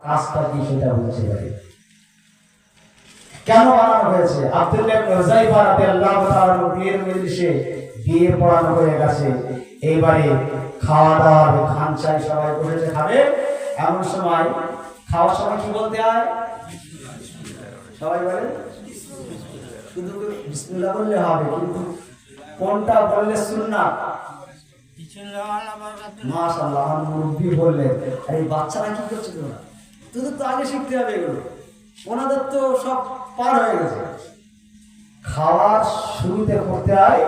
কাজটা কি সেটা বলছে ভাই। কেন বানানো হয়েছে? আব্দুল্লাহ ইবনে হুযায়ফা রাদিয়াল্লাহু তাআলা বিয়ের মজলিসে বিয়ে পড়ানো হয়ে গেছে, এইবারে খাওয়া দাওয়া খান চাই, সবাই বসেছে খাবে। এমন সময় খাওয়ার সময় কি বলতে হয়? সবাই বলে শুধু বিসমিল্লাহ বললে হবে, কিন্তু কোনটা বললে সুন্নাত? মাশাআল্লাহ, আমার মুরব্বি বললেন। আর এই বাচ্চারা কি করছে? তোদের তো আগে শিখতে হবে এগুলো, ওনাদের তো সব পার হয়ে গেছে। খাওয়ার শুরুতে করতে হয়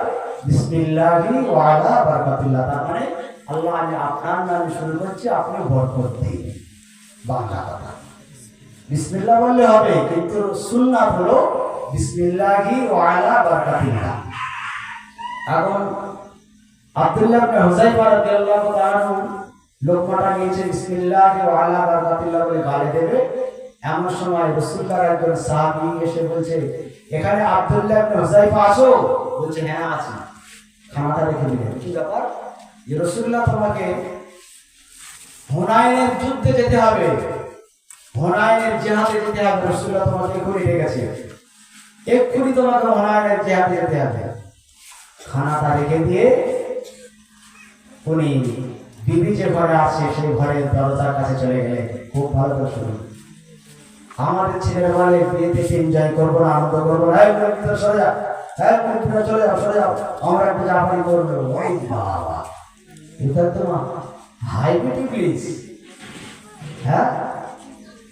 বিসমিল্লাহি ওয়া আলা বারাকাতিল্লাহ, তার মানে আল্লাহ আমি আপনার নামে শুরু করছি, আপনি বরকত দিন। বাংলা কথা বিসমিল্লাহ বললে হবে, কিন্তু সুন্নাত হলো বিসমিল্লাহি ওয়া আলা বারাকাতিল্লাহ। এখন আব্দুল্লাহ ইবনে হুযায়ফা রাদিয়াল্লাহু তাআলা লোকমাটা নিয়েছে বিসমিল্লাহি ওয়া আলা বারাকাতিল্লাহ বলে গালে দেবে। এমন সময় রাসূলুল্লাহ একজন সাহাবী এসে বলছে, এখানে আব্দুল্লাহ ইবনে হুযায়ফা আছো? বলছে হ্যাঁ আছি। খানাটা রেখে দিলেন। কি ব্যাপার? যে রাসূলুল্লাহ তোমাকে হুনাইনের যুদ্ধে যেতে হবে, হুনাইনের জিহাদে যেতে হবে, রাসূলুল্লাহ তোমাকে করে রেখেছে, এক্ষুনি তোমাকে হুনাইনের জিহাদে যেতে হবে। খানাটা রেখে দিয়ে উনি বিবি যে ঘরে আছে সেই ঘরের দরজার কাছে চলে গেলেন। খুব ভালো করে শুনুন, আমাদের ছেলেরা বলে বিয়েতে এনজয় করবো না, আনন্দ করবো না, সরে যাও, চলে যাও, সরে যাও, আমরা একটু জাপানি করবো। ওই বাবা, এটা তো হাইবিটি প্লিজ। হ্যাঁ,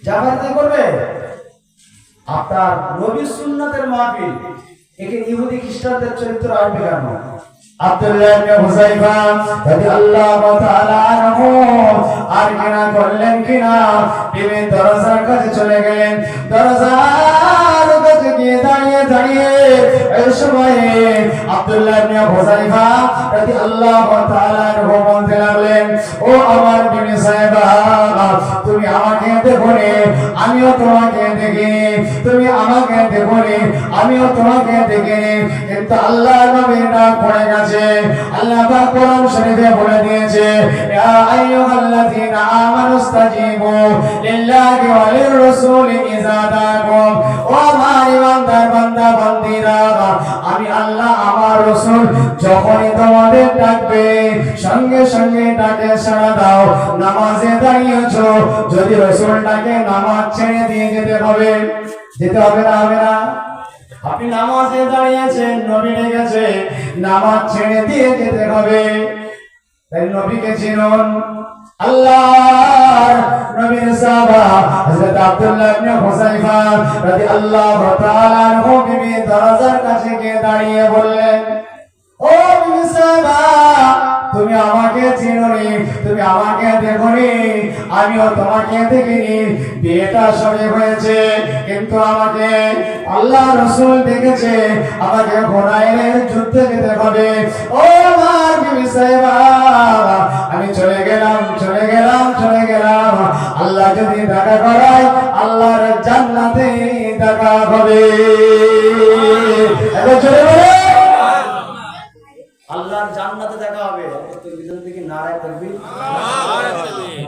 জাপানি করবে? আপনার নবী সুন্নাতের মাহফিল, একে ইহুদি খ্রিস্টানদের চরিত্র আসবে কেন? আব্দুল্লাহ ইবনে হুযায়ফা রাদিয়াল্লাহু তাআলা আনহু আর কিনা করলেন কিনা, বিবি দরজার কাছে চলে গেলেন। দরজার কাছে গিয়ে দাঁড়িয়ে এই সময়ে আব্দুল্লাহ ইবনে হুযায়ফা রাদিয়াল্লাহু তাআলা আনহু বলতে লাগলেন, ও আমার বিবি সাহেবা, তুমি আমাকে দেখোনি, আমিও তোমাকে দেখিনি, তুমি আমাকে দেখোনি, আমিও তোমাকে দেখিনি, কিন্তু আল্লাহ নবীর নাম পড়ে গেছে। আল্লাহ পাক কোরআন শরীফে বলে দিয়েছে, ইয়া আইয়ুহাল্লাযীনা আমানুস্তাজীবু লিল্লাহি ওয়া লির-রাসূলি ইযা দাআকুম। ও আমার ইমানদার বান্দা বান্দীরা, আমি আল্লাহ আমার রাসূল যখনই তোমাদের ডাকবে সঙ্গে সঙ্গে ডাকে সাড়া দাও। নামাজে দাঁড়িয়েছো, যদি রাসূল ডাকে নামাজ ছেড়ে দিয়ে যেতে হবে, যেতে হবে না? হবে না? আপনি নামাজে দাঁড়িয়েছেন, নবী ডেকেছে, নামাজ ছেড়ে দিয়ে যেতে হবে। তাই নবীকে চিনুন। আল্লাহর নবীর সাহাবা হযরত আব্দুল্লাহ ইবনে হুযায়ফা রাদিয়াল্লাহু তাআলা আনহু বিবি দরজার কাছে গিয়ে দাঁড়িয়ে বললেন, ও বিবি সাহাবা, তুমি আমাকে চিনোনি, তুমি আমাকে দেখোনি, আমিও তোমাকে দেখিনি, বিয়েটা সবে হয়েছে, কিন্তু আমাকে আল্লাহ রাসূল ডেকেছে, আমাকে হুনাইনের যুদ্ধে যেতে হবে। ও আমার বিবি সাহেবা, আমি চলে গেলাম। আল্লাহ যদি দেখা করায়, আল্লাহর জান্নাতে দেখা হবে। এবার চলে বলে আল্লাহর জান্নাতে দেখা হবে। তো ভিতর থেকে নারায়ে তাকবীর,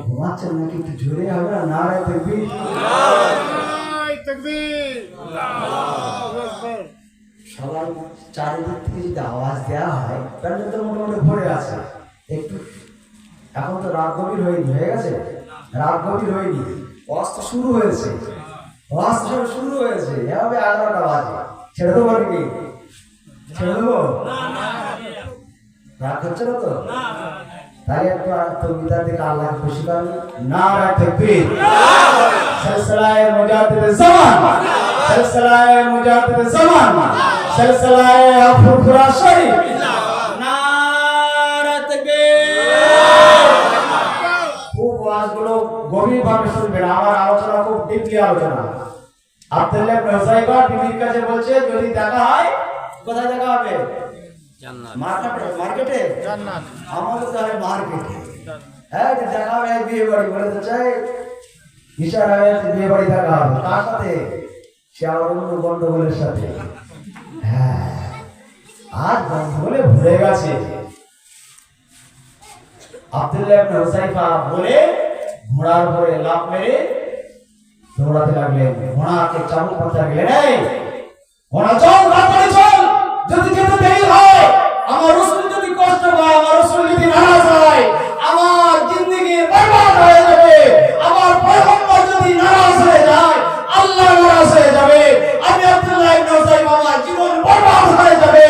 ঘুমাচ্ছেন নাকি? একটু জোরে হবে না? নারায়ে তাকবীর, নারায়ে তাকবীর, আল্লাহু আকবার। সবার চারিদিক থেকে যদি আওয়াজ দেওয়া হয়, প্যান্ডেল তো মোটামুটি ভরে আছে। একটু এখন তো রাত গভীর হয়নি, হয়ে গেছে? রাত গভীর হয়নি, ওয়াজ তো শুরু হয়েছে, ওয়াজ শুরু হয়েছে। এভাবে 11টা বাজে, ছেড়ে দেবো নাকি? ছেড়ে দেবো? রাগ হচ্ছে না তো? তাহলে একটু তকবীর দিকে আল্লাহকে খুশি করেন। নারায়ে তাকবীর, সিলসিলায়ে মুজাদ্দিদে জামান, সিলসিলায়ে মুজাদ্দিদে জামান, সিলসিলায়ে ফুরফুরা শরীফ। নারায়ে তাকবীর। খুব ওয়াজগুলো গভীরভাবে শুনবেন, আমার আলোচনা খুব ডিপলি আলোচনা। আব্দুল্লাহ ইবনে হুযায়ফা বিবির কাছে বলছে, যদি দেখা হয়, কোথায় দেখা হবে? মার্কেটে জান্নাত, আমাদের তো হয় মার্কেটে। হ্যাঁ, দেখা হবে বিয়ে বাড়ি, বলে তো চাই ইশারা হয়েছে বিয়ে বাড়ি দেখা হবে। কার সাথে? সে আমার অন্য গন্ডগোলের সাথে। হ্যাঁ, আজ গন্ডগোলে ভুলে গেছে। আব্দুল্লাহ ইবনে হুযায়ফা বলে ঘোড়ার উপরে লাফ মেরে দৌড়াতে লাগলেন, ঘোড়াকে চাবুক করতে লাগলেন, এই ঘোড়া চল, তাড়াতাড়ি চল, যদি যেতে দেরি হয়, আমার রাসূল যদি কষ্ট পায়, আমার রাসূল যদি নারাজ হয়, আমার জিন্দেগি বরবাদ হয়ে যাবে, আমার পয়গম্বর যদি নারাজ হয়ে যায়, আল্লাহ নারাজ হয়ে যাবে, আমি আব্দুল্লাহ ইবনে হুযাইফা আমার জীবন বরবাদ হয়ে যাবে,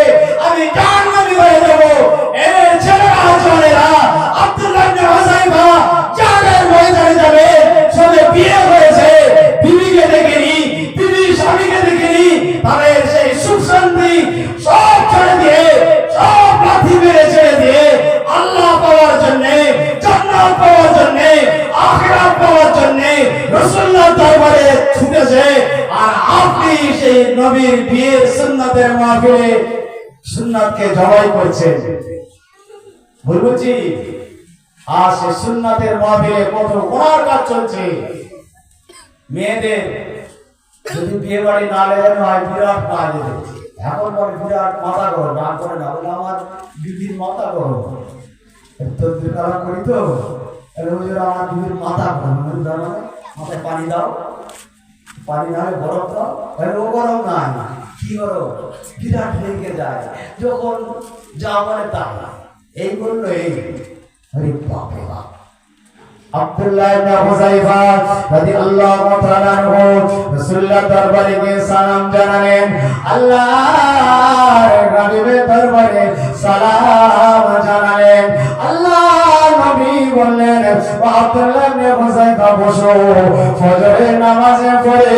আমি জাহান্নামী হয়ে যাব। এই ছেলেরা ছেলেরা আব্দুল্লাহ ইবনে হুযাইফা জাহান্নামের ময়দানে যাবে, সবে বিয়ে হয়েছে, বিবিকে দেখেনি, বিবি স্বামীকে দেখেনি, তাদের সেই সুখ শান্তি সব ছেড়ে দিয়ে, সব লাথি মেরে ছেড়ে দিয়ে আল্লাহ পাওয়ার জন্য, জান্নাত পাওয়ার জন্য, আখিরাত পাওয়ার জন্য রাসূলুল্লাহর দরবারে ছুটেছে। আর আপনি সেই নবীর বিয়ের সুন্নাতের মাহফিলে সুন্নাতকে জবাই করছেন। বলছি আর সেই সুন্নাতের মাহফিলে কত গুনার কাজ চলছে। মেয়েদের যদি বিয়ে বাড়ি না লেগে হয়, বিরাট কাজ হচ্ছে। এখন বলে বিরাট মাথা গরম, না করে না বলে আমার বিবির মাথা গরম, তদ্বির কালাম করি তো আমার বিবির মাথা গরম, মাথায় পানি দাও, পানি না হলে বরফ দাও, ও গরম নাই, কি গরম, বিরাট লেগে যায় যখন যা বলে তা। এই বললো এই, আরে বাপরে বাপ। আব্দুল্লাহ ইবনে হুযাইফা রাদিয়াল্লাহু তাআলা আনহু রাসূলুল্লাহর দরবারে গিয়ে সালাম জানালেন, আল্লাহর নবীর দরবারে সালাম জানালেন। আল্লাহর নবী বললেন, আব্দুল্লাহ ইবনে হুযাইফা বসো, ফজরের নামাজে পড়ে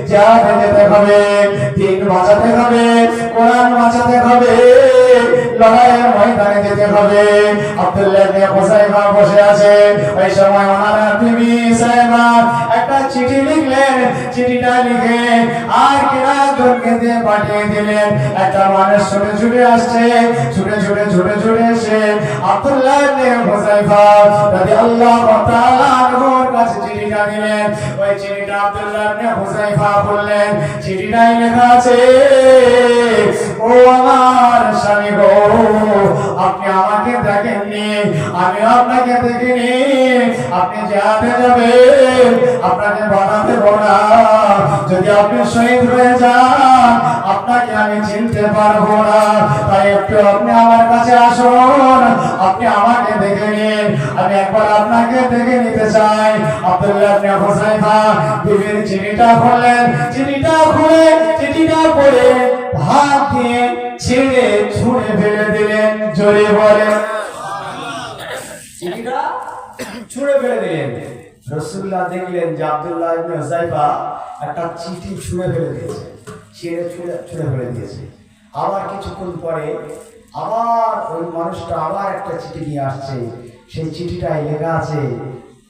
জিহাদে যেতে হবে, দিন বাঁচাতে হবে, কোরআন বাঁচাতে হবে, লড়াইয়ের ময়দানে যেতে হবে। আব্দুল্লাহ ইবনে হুযাইফা বসে আছে, ওই সময় ওনার বিবি সাহেবা একটা চিঠি লিখলেন, চিঠিটা লিখে আর কিরাতকে দিয়ে পাঠিয়ে দিলেন। একটা মানুষ ছুটে ছুটে আসছে, ছুটে ছুটে ছুটে ছুটে এসে আব্দুল্লাহ ইবনে হুযাইফা রাদিয়াল্লাহু তাআলা আনহুর কাছে চিঠিটা দিলেন। ওই চিঠিটা আব্দুল্লাহ ইবনে হুযাইফা বললেন, চিঠিটাই লেখা আছে, ও আমার স্বামী গো, আপনি আমাকে দেখেননি, আমি আপনাকে দেখিনি, আপনি জিহাদে যাবেন, আপনাকে বাধা দেব না, যদি আপনি শহীদ হয়ে যান আপনাকে আমি চিনতে পারবো না, তাই একটু আপনি আমার কাছে আসুন, আপনি আমাকে দেখে নিন, আমি একবার আপনাকে দেখে নিতে চাই। আব্দুল্লাহ ইবনে হুযাইফা বিবির চিঠিটা খুললেন, চিঠিটা খুলে চিঠিটা পড়ে হাত দিয়ে ছিঁড়ে ছুঁড়ে ফেলে দিলেন। জোরে বলেন, চিঠিটা ছুঁড়ে ফেলে দিলেন। রাসূলুল্লাহ দেখলেন যে আব্দুল্লাহ ইবনে হুযাইফা একটা চিঠি ছুঁড়ে ফেলে দিয়েছে, ছুঁড়ে ফেলে দিয়েছে। আবার কিছুক্ষণ পরে আবার ওই মানুষটা আবার একটা চিঠি নিয়ে আসছে, সেই চিঠিটায় লেখা আছে,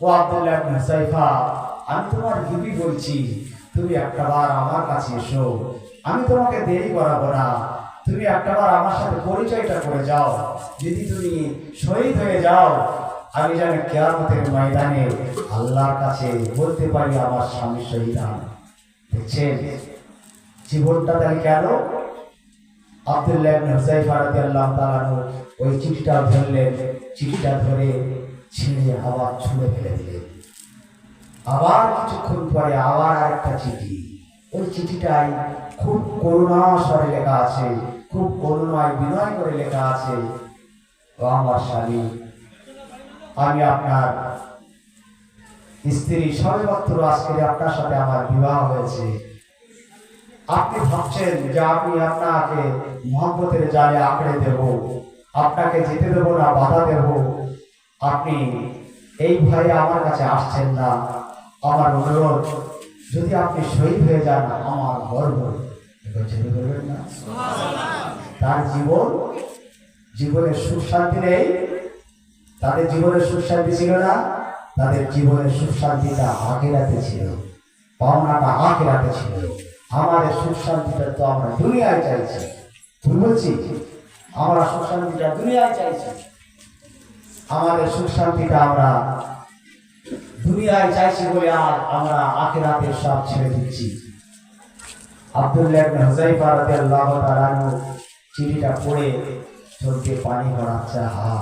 ও আব্দুল্লাহ ইবনে হুযাইফা, আমি তোমার বিবি বলছি, তুমি একটাবার আমার কাছে এসো, আমি তোমাকে দেরি করাবো না, তুমি একটাবার আমার সাথে পরিচয়টা করে যাও, যদি তুমি শহীদ হয়ে যাও আমি যেন কিয়ামতের ময়দানে আল্লাহর কাছে বলতে পারি আমার স্বামী শহীদ হন। দেখছেন জীবনটা তাহলে কেন? আব্দুল্লাহ ইবনে হুযাইফা রাদিয়াল্লাহু তাআলা আনহু ওই চিঠিটা ধরলেন, চিঠিটা ধরে ছিঁড়ে আবার ছুঁড়ে ফেলে দিলেন। আবার কিছুক্ষণ পরে আবার আরেকটা চিঠি, ওই চিঠিটাই খুব করুণা স্বরে লেখা আছে, খুব করুণায় বিনয় করে লেখা আছে, ও আমার স্বামী, আমি আপনার স্ত্রী, সবেমাত্র আজকে আপনার সাথে আমার বিবাহ হয়েছে, আপনি ভাবছেন যে আমি আপনাকে মহব্বতের জালে আঁকড়ে দেব, আপনাকে যেতে দেব না, বাধা দেব, আপনি এই ভয়ে আমার কাছে আসছেন না। আমার অনুরোধ, যদি আপনি শহীদ হয়ে যান আমার গর্ব ছেড়ে দেবেন না। তার জীবনের সুখ শান্তি নেই, তাদের জীবনের সুখ শান্তি ছিল না, তাদের জীবনের সুখ শান্তিটা আখিরাতে ছিল, পাওনাটা আখিরাতে ছিল। আমাদের সুখ শান্তিটা তো আমরা দুনিয়ায় চাইছি, বলছি আমরা সুখ শান্তিটা দুনিয়ায় চাইছি, আমাদের সুখ শান্তিটা আমরা দুনিয়ায় চাইছি বলে আর আমরা আখিরাতে সব ছেড়ে দিচ্ছি। আব্দুল্লাহ ইবনে হুযাইফা রাদিয়াল্লাহু তাআলা আনহু চিঠিটা পড়ে চোখে পানি গড়াচ্ছে, হা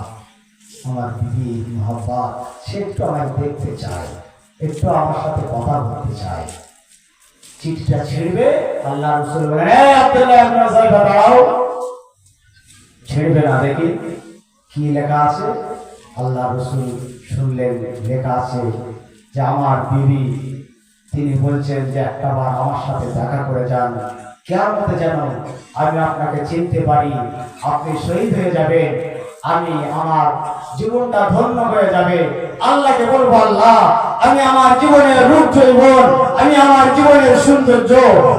আমার বিবি মহব্বত, সে একটু আমায় দেখতে চায়, একটু আমার সাথে কথা বলতে চাই। চিঠিটা ছিড়বে, আল্লাহ রাসূল বলেন, এই আব্দুল্লাহ ইবনে হুযায়ফা দাঁড়াও। ছিড়বে না, দেখি কি লেখা আছে। আল্লাহ রাসূল শুনলেন, লেখা আছে যে আমার বিবি, তিনি বলছেন যে একটাবার আমার সাথে দেখা করে যান, কিয়ামতে যেন আমি আপনাকে চিনতে পারি, আপনি শহীদ হয়ে যাবেন, আমি আমার জীবনটা ধন্য হয়ে যাবে। আল্লাহকে বলবো, আল্লাহ আমি আমার জীবনের রূপ যৌবন, আমি আমার জীবনের সৌন্দর্য,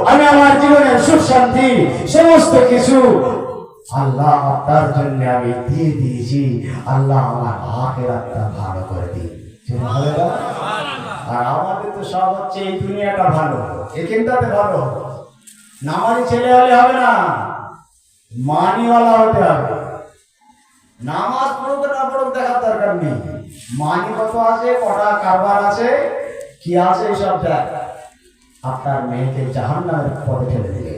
আমি আমার জীবনের সুখ শান্তি সমস্ত কিছু আল্লাহ আপনার জন্য আমি দিয়ে দিয়েছি। আল্লাহ আমার আখিরাতটা ভালো করে দিন। আর আমাদের তো সব হচ্ছে এই দুনিয়াটা ভালো, এখানটাতে ভালো। নামাজি ছেলে হলে হবে না, মানিওয়ালা হতে হবে। নামাজ পড়ুক না পড়ুক দেখার দরকার নেই, মানি কত আছে, কটা কারবার আছে, কি আছে, এইসব দেখ। আপনার মেয়েকে জাহান্নামের পথে ঠেলে দিলে।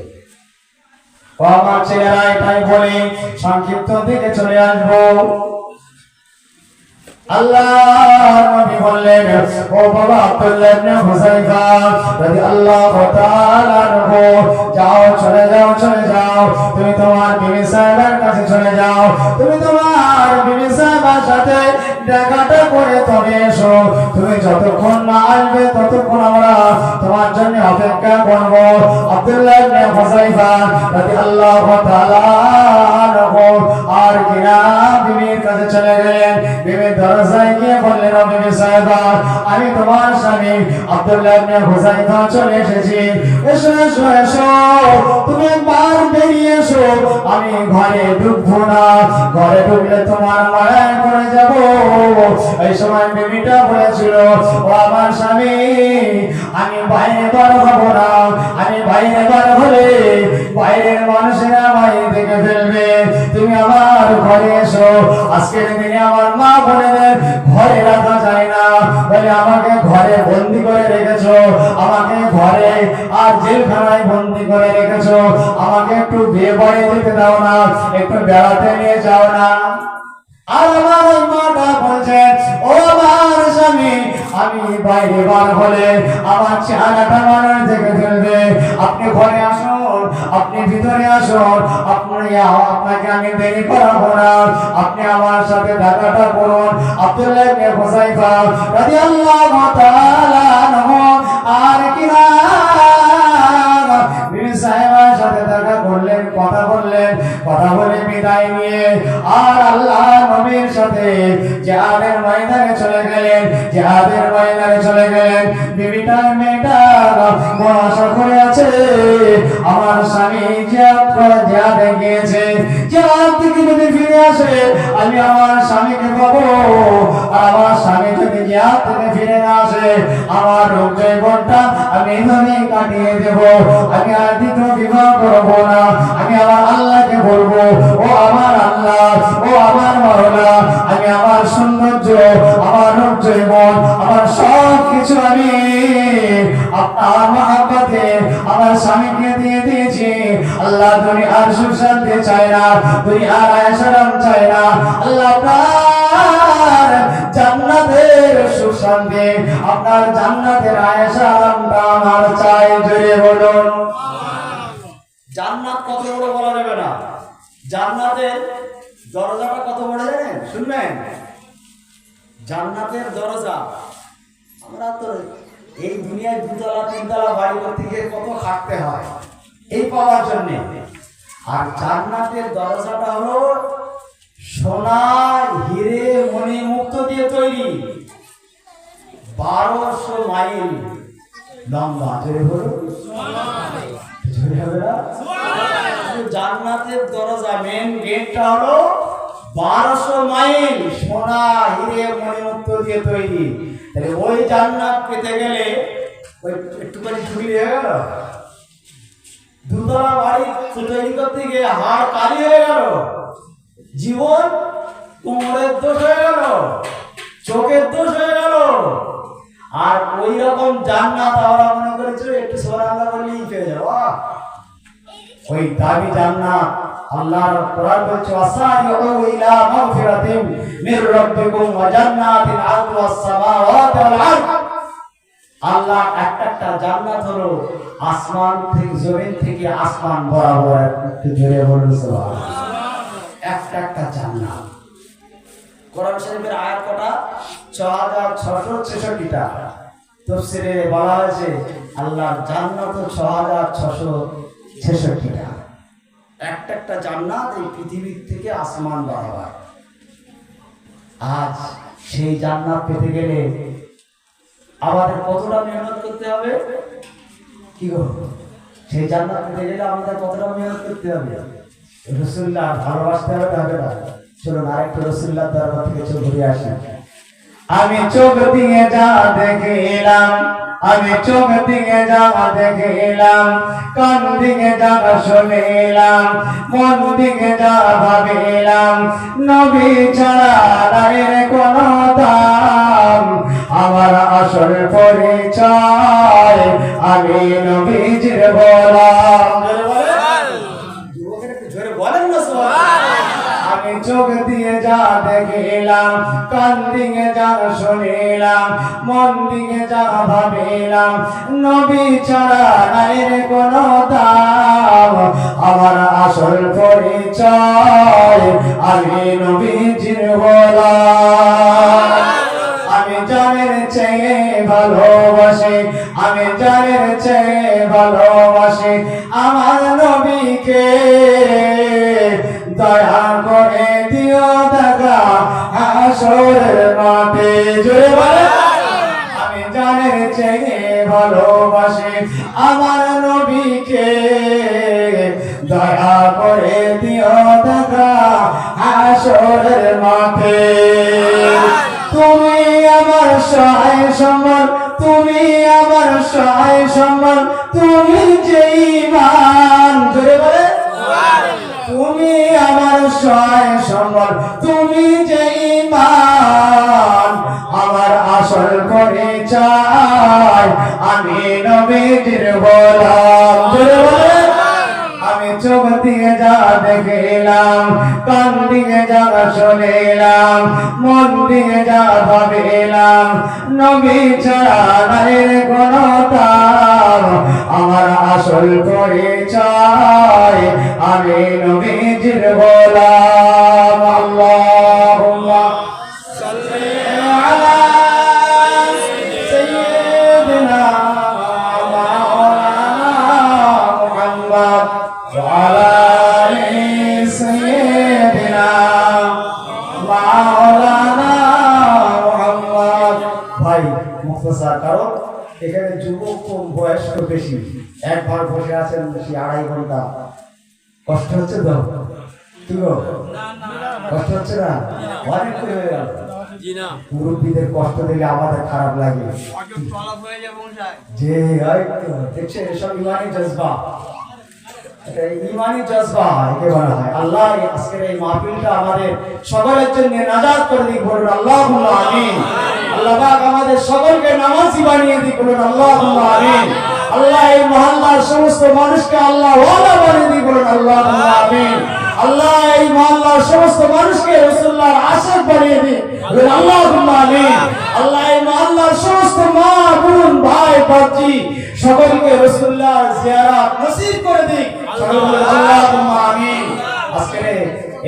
ও আমার ছেলেরা, এটাই বলে সংক্ষিপ্ত দিকে চলে আসবো। আল্লাহ নবী বললেন, ও বাবা আব্দুল্লাহ ইবনে হুযায়ফা রাদিয়াল্লাহু তাআলা আনহু, যাও, চলে যাও, চলে যাও, তুমি তোমার বিবি সাহেবের কাছে চলে যাও, তুমি তোমার বিবি সাহেবের সাথে দেখাটা করে তবে এসো। তুমি যতক্ষণ না আসবে ততক্ষণ আমরা তোমার জন্য অপেক্ষা করব। আব্দুল্লাহ ইবনে হুযায়ফা রাদিয়াল্লাহু তাআলা আনহু আর কিনা বিবির কাছে চলে গেলেন। বিবি দরজায় গিয়ে বললেন, ও বিবি সাহেবা, আমি তোমার স্বামী আব্দুল্লাহ ইবনে হুযায়ফা চলে এসেছি, এসো এসো এসো, তুমি একবার বেরিয়ে এসো, আমি ঘরে ঢুকবো না, ঘরে ঢুকলে তোমার মায়া করে যাব। এই সময় বিবিটা বলেছিল, ও আমার স্বামী, আমি বাইরে বার হব না, আমি বাইরে বার হলে বাইরের মানুষেরা আমায় দেখে ফেলবে, তুমি আমার ঘরে এসো। আজকের দিনে আমার মা বোনেদের ঘরে রাখা যায় না বলে আমাকে ঘরে বন্দি করে রেখেছো, আমাকে ঘরে আর জেলখানায় বন্দি করে রেখেছো, আমাকে একটু বিয়ে বাড়ি যেতে দাও না, একটু বেড়াতে নিয়ে যাও না। আর আমার মাটা বলছেন, ও আমার স্বামী, আমি বাইরে বার হলে আমার চেহারাটা মানুষ দেখে ফেলবে, আপনি ঘরে আসুন, আপনি ভিতরে আসুন, আপনাকে আমি দেরি করাবো না, আপনি আমার সাথে দেখাটা করুন। আব্দুল্লাহ ইবনে হুযায়ফা রাদিয়াল্লাহু তাআলা আনহু আর কিনা বিবি সাহেবের সাথে দেখা করলেন, কথা বললেন, কথা বলে বিদায় নিয়ে আর আল্লাহ নবীর সাথে জিহাদের ময়দানে চলে গেলেন, জিহাদের ময়দানে চলে গেলেন। বিবিটা মেয়েটা বড় আশা করে আছে, আমার স্বামী জিহাদে গিয়েছে, জিহাদ থেকে যদি ফিরে আসে আমি আমার স্বামীকে পাবো, আর আমার স্বামী যদি জিহাদ থেকে ফিরে না আসে আমার রোগ জীবনটা আমি এভাবে কাটিয়ে দেব, আমি আর দ্বিতীয় বিবাহ করবো না। আমি আমার আল্লাহকে বলবো, ও আমার আল্লাহ, ও আমার মাওলা, আমি আমার সৌন্দর্য, আমার রূপ জীবন, আমার সব কিছু আমি আপনার মহব্বতে আমার স্বামীকে দিয়ে দিয়েছি। আল্লাহ দুনিয়ার সুখ শান্তি চাই না, দুনিয়ার আয়েশ-আরাম চাই না, আল্লাহ আপনার জান্নাতের সুখ শান্তি, আপনার জান্নাতের আয়েশ-আরামটা আমার চাই। জোরে বলুন। জান্নাত কত বড় বলা যাবে না, জান্নাতের দরজাটা কত বড় জানেন? শুনবেন, জান্নাতের দরজা, আমরা তো এই দুনিয়ায় দুতলা তিনতলা বাড়ি করতে গিয়ে কত খাটতে হয় এই পাওয়ার জন্য, আর জান্নাতের দরজাটা হলো সোনা, হিরে, মণি, মুক্ত দিয়ে তৈরি, 1200 মাইল লম্বা। জোরে বলুন, জান্নাতের দরজা মেন গেটটা হলো 1200 মাইল সোনা, হিরে, মণিমুক্ত দিয়ে তৈরি। তাহলে ওই জান্নাত পেতে গেলে ওই একটুখানি ছুরি হয়ে গেল, দুতলা বাড়ি তৈরি করতে গিয়ে হাড় কালি হয়ে গেল, জীবন কোমরের দোষ হয়ে গেল, চোখের দোষ হয়ে গেল। আর ওই রকম জান্নাত আমরা মনে করেছিল একটু সোনা করলেই পেয়ে যাবো, ওই দামি জান্নাত আল্লাহর কোরআন বলছে, ওয়াসারিউ ইলা মাগফিরাতিন মির রাব্বিকুম ওয়া জান্নাতিন আরদুহা আস-সামাওয়াতু ওয়াল আরদ। আল্লাহ একটা জান্নাত হলো আসমান থেকে, জমিন থেকে আসমান বরাবর। একটু জোরে বলুন সুবহানাল্লাহ। একটা জান্নাত। কোরআন শরীফের আয়াত কটা? 6666টা। তাফসীরে বলা হয়েছে আল্লাহর জান্নাত 6666টা। একটা জান্নাত এই পৃথিবীর থেকে আসমান বরাবর। আজ সেই জান্নাত পেতে গেলে আমাদের কতটা মেহনত করতে হবে? কি গো, সেই জান্নাত পেতে গেলে আমাদের কতটা মেহনত করতে হবে? রাসূলুল্লাহ ভালোবাসতে হবে না? চলুন আরেকটু রাসূলুল্লাহ দরবার থেকে চোখ ঘুরিয়ে আসি। আমি চোখ দিয়ে যা দেখলাম, আমি চোখ দিয়ে যা দেখলাম, কান দিয়ে যা শুনলাম, মন দিয়ে যা ভাবিলাম, নবী ছাড়া নাই রে কোনো দাম। আমার আসল পরিচয় আমি নবীজির গোলাম। জোরে বলেন না সুবহানাল্লাহ। আমি চোখ দিয়ে যা দেখলাম, কান দিয়ে যা শুনলাম, মন দিয়ে যা ভাবিলাম, নবী ছাড়া নাই রে কোনো দাম। আমার আসল পরিচয় আমি নবীজির গোলাম। আমি জানের চেয়ে ভালোবাসি, আমি জানের চেয়ে ভালোবাসি আমার নবীকে। দয়া করে দিও দেখা হাসরের মাঠে। জোরে বলেন। আমি জানের চেয়ে ভালোবাসি আমার নবীকে। দয়া করে দিও দেখা হাসরের মাঠে। তুমি আমার সহায় সম্বল, তুমি আমার সহায় সম্বল, তুমি যে ঈমান। জোরে বলে। তুমি আমার সহায় সম্বল, তুমি যে ঈমান। আমার আসল পরিচয় আমি নবীজির গোলাম। জোরে বলে। আমি চোখ দিয়ে যা দেখলাম, কান দিয়ে যা শুনলাম, মন দিয়ে যা ভাবিলাম, নবী ছাড়া নাই রে কোনো দাম। আমার আসল পরিচয় আমি নবীজির গোলাম। আল্লাহুম্মা সাল্লি আলা সাইয়্যিদিনা মাওলানা মুহাম্মদ وعلى آل سيدنا مولانا محمد। ভাই মুখতাসার, কারণ এখানে যুবক কম, বয়স্ক বেশি। একবার বসে আছেন বেশি 2.5 ঘন্টা, কষ্ট হচ্ছে তো? কি গো, কষ্ট হচ্ছে না? অনেক হয়ে গেল। মুরব্বীদের কষ্ট দিলে আমাদের খারাপ লাগে যে দেখছে এসব ইমানি জজবা, ইমানি জজবা একে বলা হয়। আল্লাহ আজকের এই মাহফিলটা আমাদের সকলের জন্য নাজাত করে দিক, বলুন আল্লাহুম্মা আমিন। আল্লাহ পাক আমাদের সকলকে নামাজি বানিয়ে দিক, বলুন আল্লাহুম্মা আমিন। আল্লাহ এই মহল্লার সমস্ত মানুষকে আল্লাহ ওয়ালা বানিয়ে দিক, বলুন আল্লাহুম্মা আমিন। আল্লাহ এই মহল্লার সমস্ত মানুষকে রাসূলুল্লাহর আশিক বানিয়ে দিক, বলুন আল্লাহুম্মা আমিন। আল্লাহ এই মহল্লার সমস্ত মা বোন ভাই বাচ্চি সকলকে রাসূলুল্লাহর জিয়ারত নসিব করে দিক, আল্লাহুম্মা আমিন। আজকে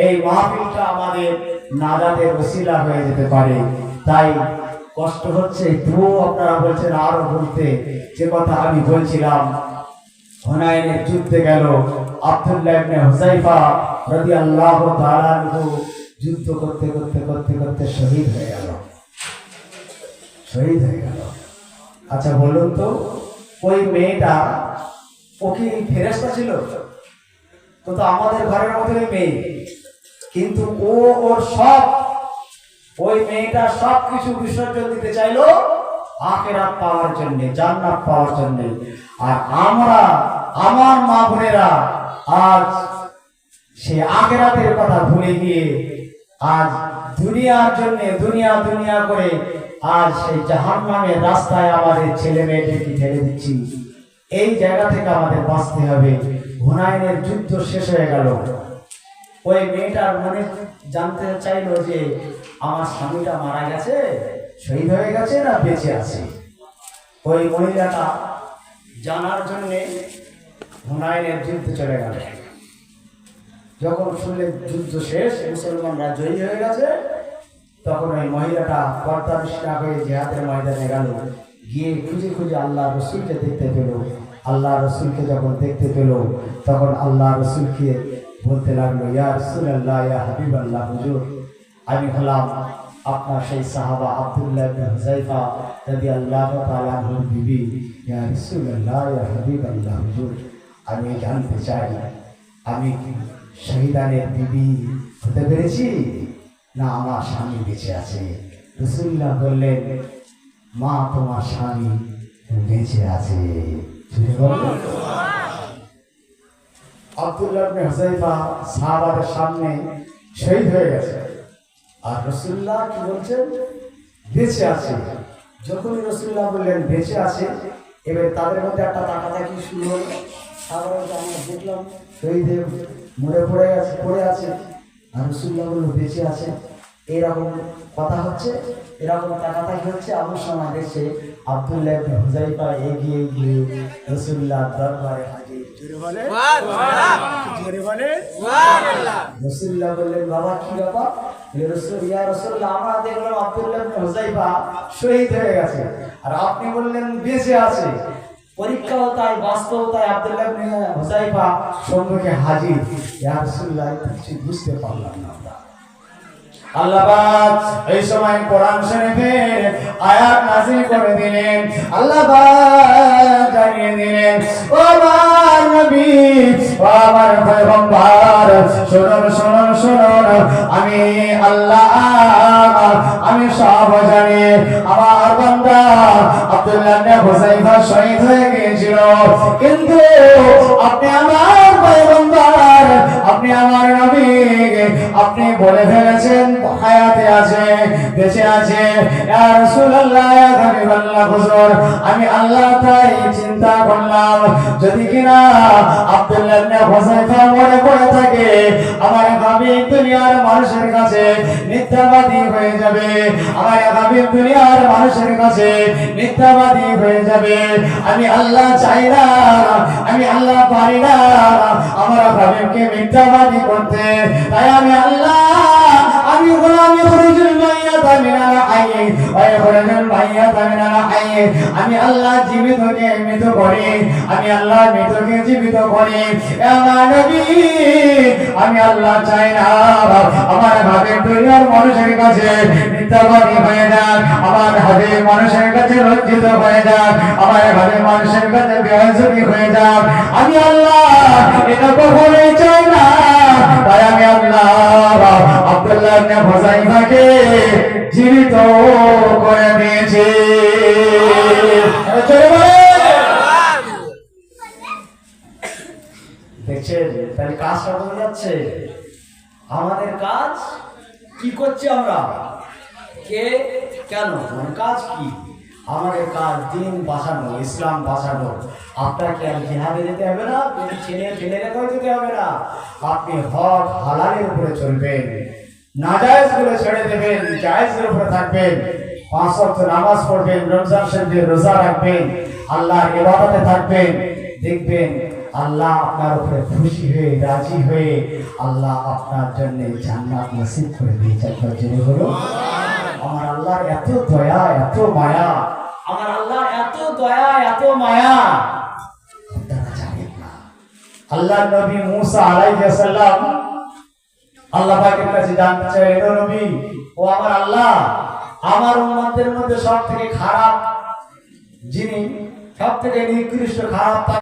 এই মাহফিলটা আমাদের নাজাতের ওসিলা হয়ে যেতে পারে। তাই কষ্ট হচ্ছে, তবুও আপনারা বলছেন আরো বলতে। যে কথা আমি বলছিলাম, হুনাইনের যুদ্ধে গেল আব্দুল্লাহ ইবনে হুযাইফা রাদিয়াল্লাহু তাআলা আনহু, যুদ্ধ করতে করতে করতে করতে শহীদ হয়ে গেল, শহীদ হয়ে গেল। আচ্ছা বলুন তো, ওই মেয়েটা ও কি ফেরেশতা ছিল? তো আমাদের ঘরের মধ্যে মেয়ে, কিন্তু ও ওর সব, ওই মেয়েটা সব কিছু বিসর্জন দিতে চাইলো আখিরাত পাওয়ার জন্য, জান্নাত পাওয়ার জন্য। আর আমরা, আমার মা বোনেরা আজ সে আখিরাতের কথা ভুলে গিয়ে আজ দুনিয়ার জন্য দুনিয়া দুনিয়া করে আজ সেই জাহান্নামের রাস্তায় আমাদের ছেলে মেয়েদেরকে ঠেলে দিচ্ছি। এই জায়গা থেকে আমাদের বাঁচতে হবে। হুনাইনের যুদ্ধ শেষ হয়ে গেল, ওই মেয়েটার মনে জানতে চাইলো যে আমার স্বামীটা মারা গেছে, শহীদ হয়ে গেছে না বেঁচে আছে। ওই মহিলাটা জানার জন্য হুনাইনের যুদ্ধে চলে গেল। যখন শুনলেন যুদ্ধ শেষ, মুসলমানরা জয়ী হয়ে গেছে, তখন ওই মহিলাটা পর্দাবিষ্ণা হয়ে জিহাদের ময়দানে গেল। গিয়ে খুঁজে খুঁজে আল্লাহ রসুলকে দেখতে পেল। আল্লাহ রসুলকে যখন দেখতে পেল, তখন আল্লাহ রসুলকে বলতে লাগলো, ইয়া রাসূলুল্লাহ, ইয়া হাবিবাল্লাহ, হুজুর, আমি হলাম আপনার সেই সাহাবা আব্দুল্লাহ ইবনে হুযায়ফা রাদিয়াল্লাহু তাআলা আনহুর বিবি। ইয়া রাসূলুল্লাহ, ইয়া হাবিবাল্লাহ, হুজুর, আমি জানতে চাই, আমি শহীদানের বিবি হতে পেরেছি না আমার স্বামী বেঁচে আছে? রাসূলুল্লাহ বললেন, মা, তোমার স্বামী বেঁচে আছে। আব্দুল্লাহ ইবনে হুযায়ফা সাহাবাদের সামনে শহীদ হয়ে গেছে, আর রাসূলুল্লাহ কি বলছেন? বেঁচে আছে। যখনই রাসূলুল্লাহ বললেন বেঁচে আছে, এবার তাদের মধ্যে একটা তাকাতাকি শুরু হলো। সাধারণত আমরা দেখলাম শহীদ মরে পড়ে আছে, আর রাসূলুল্লাহ বলল বেঁচে আছে। এরকম কথা হচ্ছে, এরকম তাকাতাকি হচ্ছে। এমন সময় দেখছে আব্দুল্লাহ ইবনে হুযায়ফা এগিয়ে গিয়ে রাসূলুল্লাহ দরবারে হাজির। রাসূলুল্লাহ বললেন, বাবা কি ব্যাপার? ইয়া রাসূলুল্লাহ, আমরা দেখলাম আব্দুল্লাহ ইবনে হুযায়ফা শহীদ হয়ে গেছে, আর আপনি বললেন বেঁচে আছে। পরীক্ষাও তাই, বাস্তব তাই, আব্দুল্লাহ ইবনে হুযায়ফা সম্মুখে হাজির। ইয়া রাসূলুল্লাহ, কিছু বুঝতে পারলাম না। আল্লাহ পাক এই সময় কোরআন শরীফের আয়াত নাযিল করে দিলেন। আল্লাহ পাক জানিয়ে দিলেন, ও আমার নবী, ও আমার পয়গম্বর, শুনুন শুনুন শুনুন, আমি আল্লাহ, আমি সব জানি। আমার বান্দা আব্দুল্লাহ ইবনে হুযায়ফা শহীদ হয়ে গিয়েছিল, কিন্তু আপনি আমার পয়গম্বর, আপনি আমার নবী, আপনি বলে ফেলেছেন হায়াতে আছে, বেঁচে আছে। ইয়া রাসূলুল্লাহ, ইয়া হাবিবাল্লাহ, হুজুর, আমি আল্লাহ তাই চিন্তা করলাম, যদি কিনা আব্দুল্লাহ ইবনে হুযায়ফা মরে পড়ে থাকে, আমার হাবিব দুনিয়ার মানুষের কাছে মিথ্যাবাদী হয়ে যাবে, আমার হাবিব দুনিয়ার মানুষের কাছে মিথ্যাবাদী হয়ে যাবে। আমি আল্লাহ চাই না, আমি আল্লাহ পারি না আমার হাবিবকে মিথ্যাবাদী করতে। তাই আমি আল্লাহ, আমি গোলামি খরুজুল মাইয়াতা মিনাল হাইয়্যি ওয়া খরুজুল মাইয়াতা মিনাল হাইয়্যি, আমি আল্লাহ জীবিতকে মৃত করি, আমি আল্লাহ মৃতকে জীবিত করি। আমার নবী, আমি আল্লাহ চাই না আমার হাবিব দুনিয়ার মানুষের কাছে মিথ্যাবাদী হয়ে যাক, আমার হাবিব মানুষের কাছে লজ্জিত হয়ে যাক, আমার হাবিব মানুষের কাছে বেইজ্জতি হয়ে যাক। আমি আল্লাহ এটা কখনোই চাই না। তাই আমি আল্লাহ আব্দুল্লাহ ইবনে হুযায়ফাকে জীবিত করে দিয়েছি। দেখছেন, তাহলে কাজটা বোঝা যাচ্ছে। আমাদের কাজ কি করছি আমরা, কে কেন, মানে কাজ কি? আমাদের কাজ দিন বাঁচানো, ইসলাম বাঁচানো। আপনাকে আর জিহাদে যেতে হবে না, ছেলে রেখেও যেতে হবে না। আপনি হক হালালের উপরে চলবেন, নাজায়েজ গুলো ছেড়ে দেবেন, জায়েজের উপরে থাকবেন, 5 ওয়াক্ত নামাজ পড়বেন, রমজান শরীফে রোজা রাখবেন, আল্লাহর ইবাদতে থাকবেন। দেখবেন আল্লাহ আপনার উপরে খুশি হয়ে, রাজি হয়ে আল্লাহ আপনার জন্য জান্নাত নসিব করে দিয়েছে। জেনে হলো আমার আল্লাহর এত দয়া, এত মায়া, আমার আল্লাহ এত দয়া, এত মায়া, আপনারা জানেন না। আল্লাহ নবী মুসা আলাইহিস সালাম আল্লাহ পাকের কাছে জানতে চাইলেন, ও নবী, ও আমার আল্লাহ, আমার উম্মতের মধ্যে সবথেকে খারাপ যিনি, সবথেকে নিকৃষ্ট খারাপ